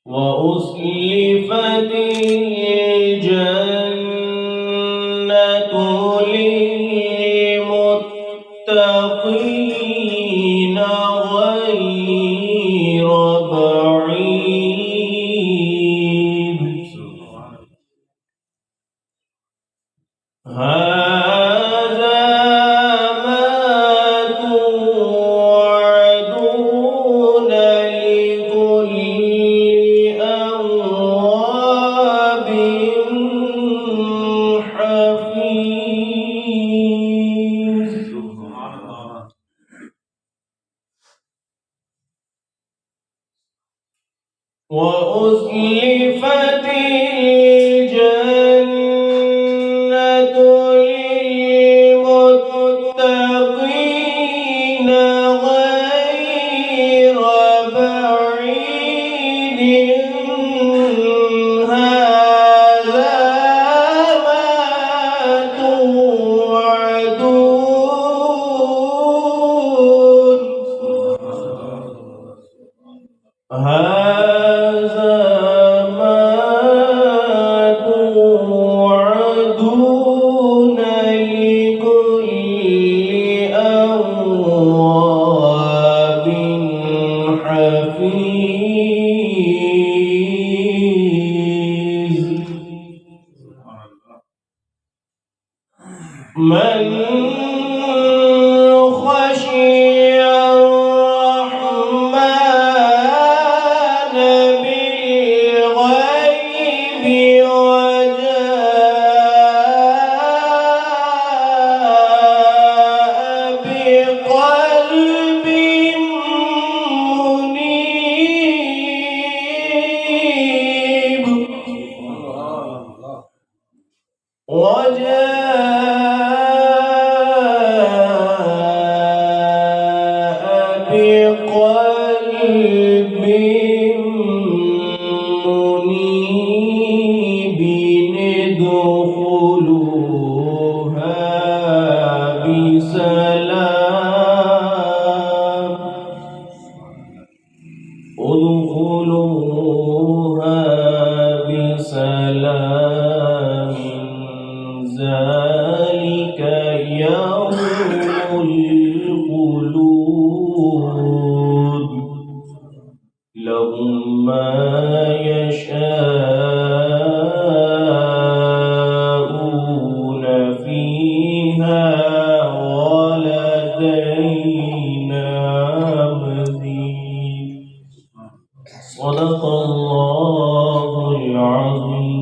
وأزلفت الجنة للمتقين غير بعيد هذا ما توعدون لكل أواب حفيظ. وأزلفت الجنة للمتقين غير بعيد هذا ما توعدون هذا ما توعدون لكل أواب حفيظ. من خشي الرحمن بالغيب وجاء بقلب منيب بقلب منيب ادخلوها بسلام ادخلوها بسلام ذلك يوم الخلود لهم ما يشاءون فيها ولدينا مزيد. صدق الله العظيم.